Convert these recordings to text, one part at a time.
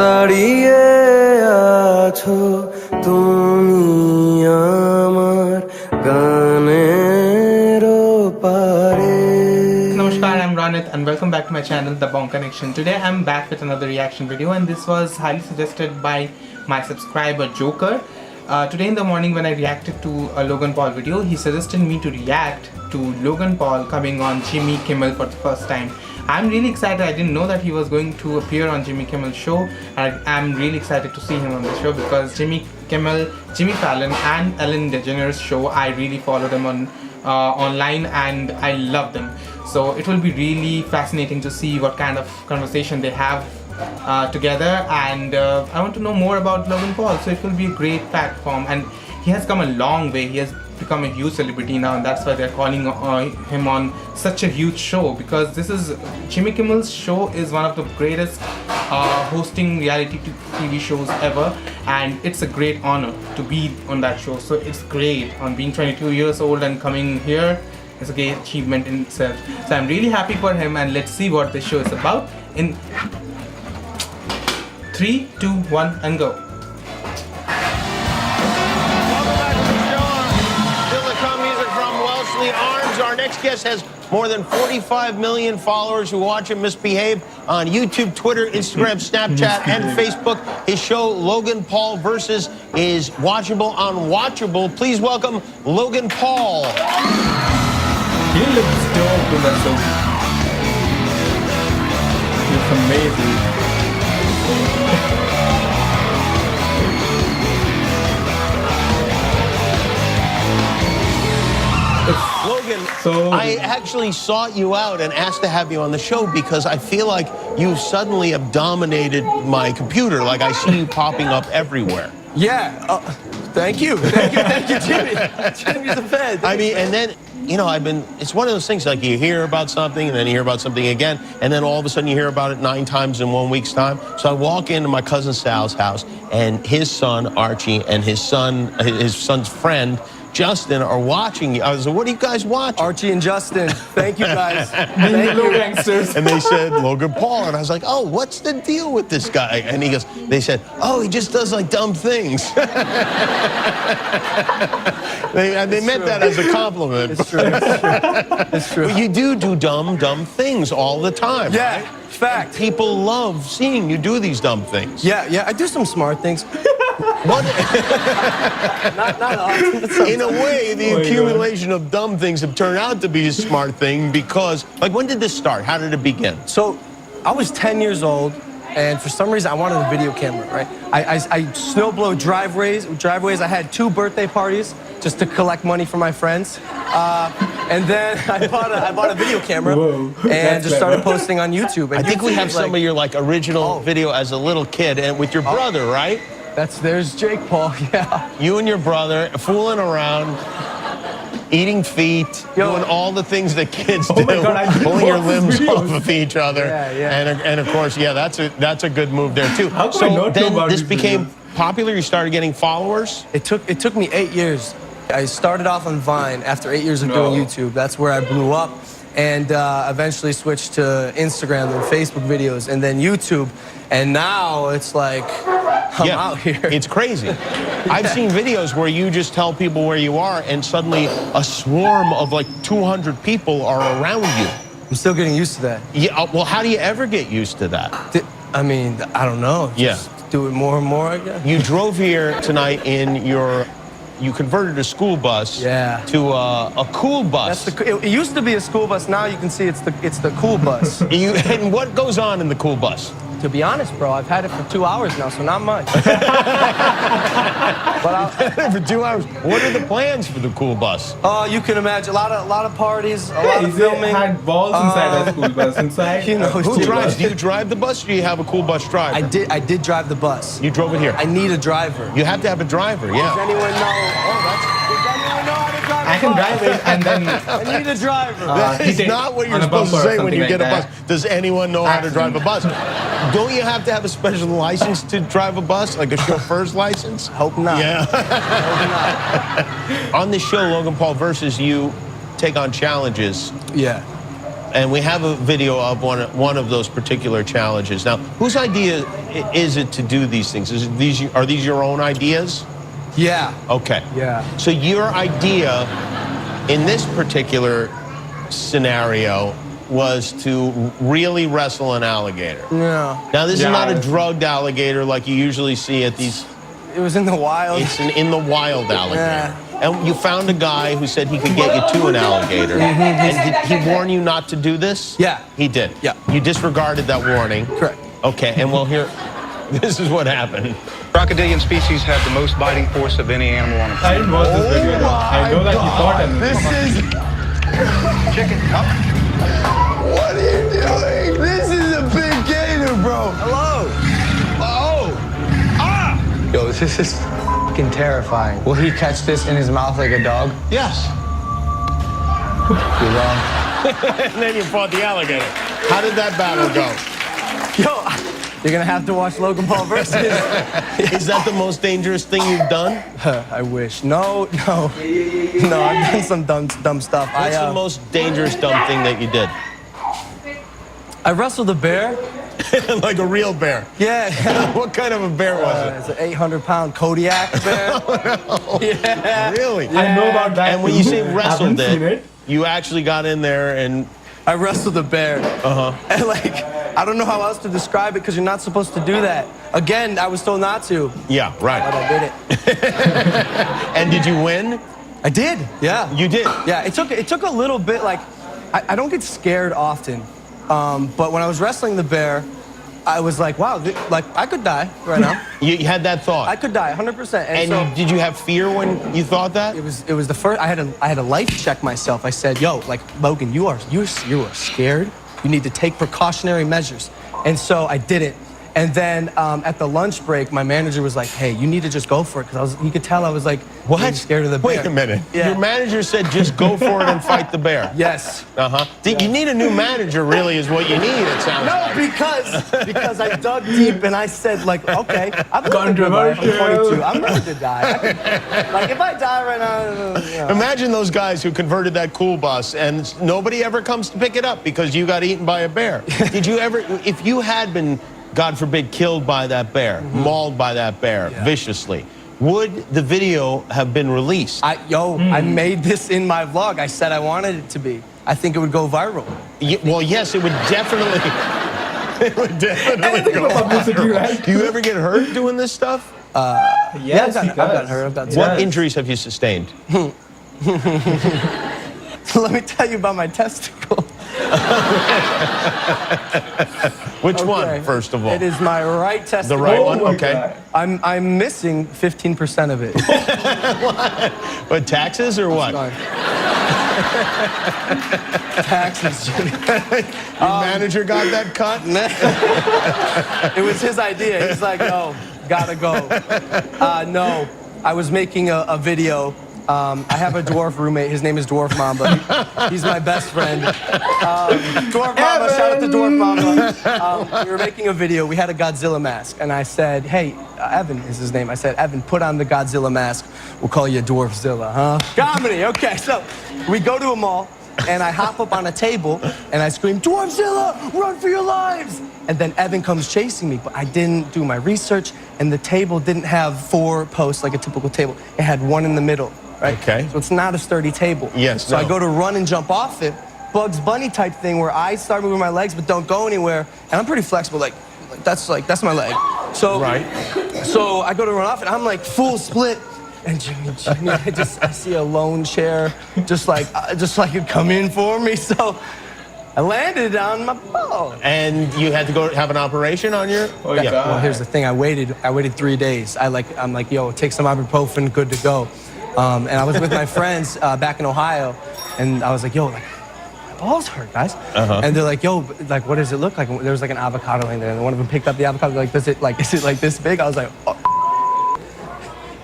দাঁড়িয়ে আছো তুমি আমার গানের পারে। Namaskar, I'm Ranit and welcome back to my channel The Bong Connection. Today I'm back with another reaction video and this was highly suggested by my subscriber Joker. Today in the morning when I reacted to a Logan Paul video, he suggested me to react to Logan Paul coming on Jimmy Kimmel for the first time. I'm really excited. I didn't know that he was going to appear on Jimmy Kimmel's show, and I'm really excited to see him on the show because Jimmy Kimmel, Jimmy Fallon and Ellen DeGeneres show, I really follow them on online and I love them. So it will be really fascinating to see what kind of conversation they have together, and I want to know more about Logan Paul, so it will be a great platform. And he has come a long way. He has become a huge celebrity now, and that's why they're calling him on such a huge show, because this is Jimmy Kimmel's show is one of the greatest hosting reality TV shows ever, and it's a great honor to be on that show. So it's great on being 22 years old and coming here. It's a great achievement in itself. So I'm really happy for him, and let's see what this show is about in 3, 2, 1 and go. Our next guest has more than 45 million followers who watch him misbehave on YouTube, Twitter, Instagram, Snapchat, and Facebook. His show, Logan Paul Versus, is watchable on Watchable. Please welcome Logan Paul. He looks dope in that show. He's amazing. Logan, So I actually sought you out and asked to have you on the show because I feel like you suddenly have dominated my computer. Like I see you popping up everywhere. Yeah, thank you, Jimmy. Jimmy's a fan. I mean, and then, you know, it's one of those things like you hear about something and then you hear about something again, and then all of a sudden you hear about it 9 times in 1 week's time. So I walk into my cousin Sal's house and his son, Archie, and his son's friend, Justin, are watching you. I was like, what do you guys watch? Archie and Justin, thank you guys. Thank you, gangsters. And they said, Logan Paul. And I was like, oh, what's the deal with this guy? And they said, oh, he just does like dumb things. they meant that as a compliment. It's true. It's true. But you do dumb things all the time. Yeah, right? fact. And people love seeing you do these dumb things. Yeah, I do some smart things. not often. In a way, the accumulation of dumb things have turned out to be a smart thing because, like, when did this start? How did it begin? So I was 10 years old, and for some reason I wanted a video camera, right? I snowblow driveways. I had 2 birthday parties just to collect money for my friends. And then I bought a video camera and just started posting on YouTube. And I think YouTube we have some of your like original video as a little kid and with your brother, right? There's Jake Paul, yeah. You and your brother fooling around, eating feet, doing all the things that kids do, pulling your limbs off of each other. Yeah. And of course, yeah, that's a good move there too. How come I not then know about this these became videos? popular. You started getting followers. It took me 8 years. I started off on Vine after 8 years of doing YouTube. That's where I blew up, and eventually switched to Instagram and Facebook videos, and then YouTube. And now it's like, I'm out here. It's crazy. I've seen videos where you just tell people where you are and suddenly a swarm of like 200 people are around you. I'm still getting used to that. Yeah, well, how do you ever get used to that? I mean, I don't know. Just do it more and more, I guess. You drove here tonight in you converted a school bus to a cool bus. It used to be a school bus. Now you can see it's the cool bus. And what goes on in the cool bus? To be honest, bro, I've had it for 2 hours now, so not much. But for 2 hours. What are the plans for the cool bus? You can imagine a lot of parties, a lot of filming. Had balls inside a school bus inside. You know, who drives? Do you drive the bus, or do you have a cool bus driver? I did drive the bus. You drove it here. I need a driver. You have to have a driver. Yeah. Does anyone know? Does anyone know how to drive? I can drive it and then. I need a driver. That is not what you're supposed to say when you get a bus. Does anyone know how to drive a bus? Don't you have to have a special license to drive a bus, like a chauffeur's license? Hope not. Yeah. Hope not. On this show, Logan Paul Versus, you take on challenges. Yeah. And we have a video of one of those particular challenges. Now, whose idea is it to do these things? Are these your own ideas? Yeah. Okay. Yeah. So your idea in this particular scenario was to really wrestle an alligator. Yeah. Now, this is not a drugged alligator like you usually see at these. It was in the wild. It's an in the wild alligator. Yeah. And you found a guy who said he could get you to an alligator. And did he warn you not to do this? Yeah. He did? Yeah. You disregarded that warning? Correct. Okay, and well, here, this is what happened. Crocodilian species have the most biting force of any animal on the I planet. didn't watch this video. I know that he thought and This is... Chicken, up. What are you doing? This is a big gator, bro. Hello. Oh! Ah! Yo, this is fucking terrifying. Will he catch this in his mouth like a dog? Yes. You're wrong. And then you fought the alligator. How did that battle go? Yo, you're gonna have to watch Logan Paul versus. Is that the most dangerous thing you've done? I wish. No. I've done some dumb stuff. What's the most dangerous dumb thing that you did? I wrestled a bear. Like a real bear. Yeah. What kind of a bear was It's an 800-pound Kodiak bear. Yeah. it? Really? I know about that. And when you say too. wrestled Haven't seen it, you actually got in there and... I wrestled a bear. And like, I don't know how else to describe it because you're not supposed to do that. Again, I was told not to, Yeah, but right. I did it. And did you win? I did. Yeah. You did? Yeah. It took a little bit. Like, I don't get scared often, but when I was wrestling the bear, I was like, wow, like I could die right now. You had that thought? I could die, 100%. And so, did you have fear when you thought that? It was the first. I had to life check myself. I said, "Yo, like Logan, you are scared. You need to take precautionary measures." And so I did it. And then at the lunch break, my manager was like, "Hey, you need to just go for it," because he could tell I was like, What? really scared of the bear. Wait a minute. Yeah. Your manager said just go for it and fight the bear. Yes. Uh-huh. You need a new manager, really, is what you need, it sounds No, like. because I dug deep and I said, like, okay, I've lived a good life. I'm 22. I'm ready to die. Like, if I die right now, you know. Imagine those guys who converted that cool bus and nobody ever comes to pick it up because you got eaten by a bear. Did you ever, if you had been, God forbid, killed by that bear, mauled by that bear viciously, would the video have been released? I made this in my vlog. I said I wanted it to be. I think it would go viral. Well, yes, it would definitely. It would definitely go publicity, viral. right? Do you ever get hurt doing this stuff? Yes, I've gotten hurt. I've gotten What injuries have you sustained? Let me tell you about my testicle. Which one, first of all? It is my right testicle. The right one? my Okay. God. I'm missing 15% of it. But taxes or what? Sorry. Taxes. Your manager got that cut? It was his idea. He's like, no, gotta go. No, I was making a video. I have a dwarf roommate. His name is Dwarf Mamba. He's my best friend. Dwarf Mamba, shout out to Dwarf Mamba. We were making a video. We had a Godzilla mask. And I said, hey, Evan is his name. I said, Evan, put on the Godzilla mask. We'll call you Dwarfzilla, huh? Comedy, okay. So we go to a mall. And I hop up on a table and I scream, Dwarfzilla, run for your lives! And then Evan comes chasing me, but I didn't do my research and the table didn't have 4 posts like a typical table. It had 1 in the middle, right? Okay. So it's not a sturdy table. Yes, So no. I go to run and jump off it, Bugs Bunny type thing where I start moving my legs but don't go anywhere. And I'm pretty flexible, that's my leg. So, so I go to run off and I'm like full split. And Jimmy, I see a lone chair, just like it come in for me. So I landed on my ball. And you had to go have an operation on your? Oh, yeah. Well, here's the thing. I waited 3 days. I'm like, yo, take some ibuprofen, good to go. And I was with my friends back in Ohio, and I was like, yo, like, my balls hurt, guys. And they're like, yo, like, what does it look like? And there was like an avocado in there, and one of them picked up the avocado. Like, is it like this big? I was like, oh.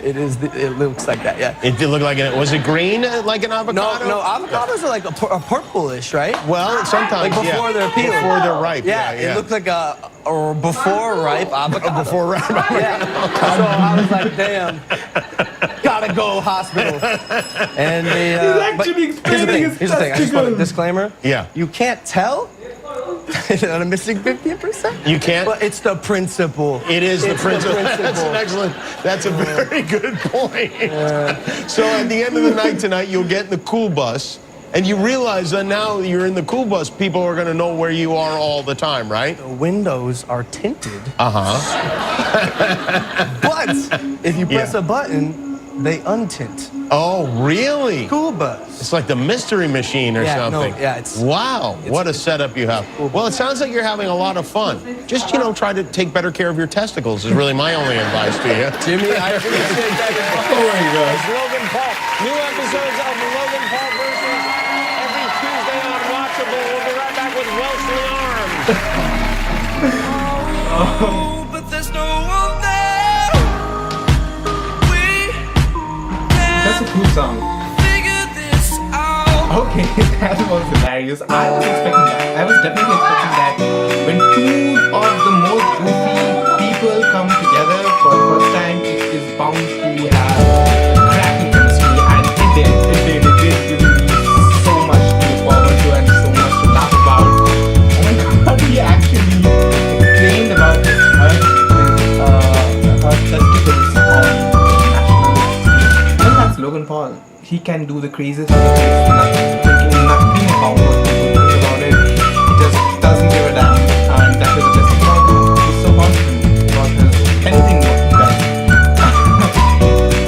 It looks like that, yeah. It did look like it. Was it green like an avocado? No, avocados are like a purplish, right? Well, sometimes, Like before they're peeled. Before they're ripe, Yeah, yeah. it looked like or before ripe avocado. Before ripe. Yeah. So I was like, damn, gotta gotta go hospital. And they, He's actually explaining his here's the thing. I just want a testicles. disclaimer. Yeah. You can't tell that I'm missing 15%. You can't? But it's the principle. It is the It's principle. That's an excellent, that's a very good point. So at the end of the night tonight, you'll get in the cool bus, and you realize that now you're in the cool bus, people are gonna know where you are all the time, right? The windows are tinted. Uh-huh. But if you press a button, they untint. Oh, really? School bus. It's like the mystery machine or something. It's Wow, what a setup you have. Well, it sounds like you're having a lot of fun. Just, try to take better care of your testicles is really my only advice to you. Jimmy, I appreciate that. Oh, my God. It's Logan Paul. New episodes of Logan Paul versus every Tuesday on Watchable. We'll be right back with Wellesley Arms. But there's no one there. We That's a cool song. figure this out. Okay, that was hilarious. I was expecting that. I was definitely expecting that. When two of the most goofy people come together for the first time, it is bound to have cracking chemistry. And it did. It did give me so much to look forward to and so much to laugh about. Oh my god, he actually explained about his hurt testicles on national scene. Well, that's Logan Paul. He can do the craziest things, thinking nothing about what people think about it. He just doesn't give a damn, and that is the best thing about him. He's so confident about anything what he does.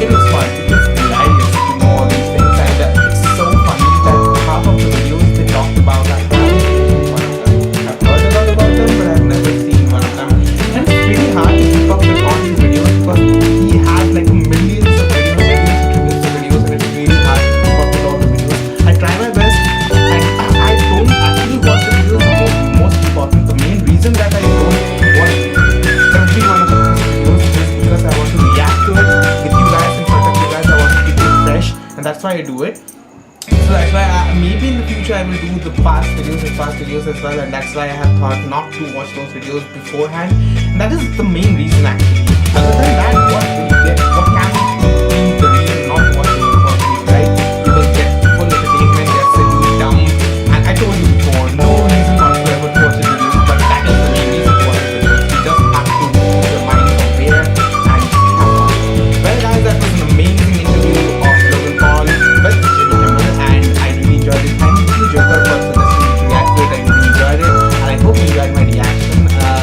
It was fun. It was hilarious to know all these things, and it's so funny that half of the videos they talked about, I haven't seen one of them. I've heard a lot about them, but I've never seen one of them. And it's pretty hard to keep up with all these videos because he has like millions of videos, and it's really hard to keep up with all the videos. I try my best, and I don't actually watch the videos. The most important, the main reason that I don't watch every one of these videos is because I want to react to it with you guys, in front of you guys. I want to keep it fresh, and that's why I do it. So that's why maybe in the future I will do the fast videos as well, and that's why I have thought not to watch those videos beforehand. And that is the main reason actually. Other than that, what will you get? What can be the reason not to watch those videos, right? You will get full entertainment, get silly, dumb, and I told you before, no reason whatsoever to watch a video, but that is the main reason to watch a video. You just have to move your mind from there and have fun. Well guys, that was an amazing interview of Logan Paul with Jimmy Kimmel, and I really enjoyed it. Thank you Joker for suggesting me to react to it. I really enjoyed it, and I hope you enjoyed my reaction as well.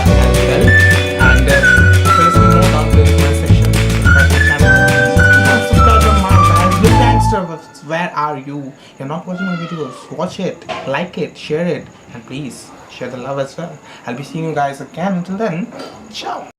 And there's more down there in the comment section. Subscribe to the channel. Subscribe to my guys. Look gangster, where are you? You're not watching my videos. Watch it, like it, share it, and please share the love as well. I'll be seeing you guys again. Until then, ciao.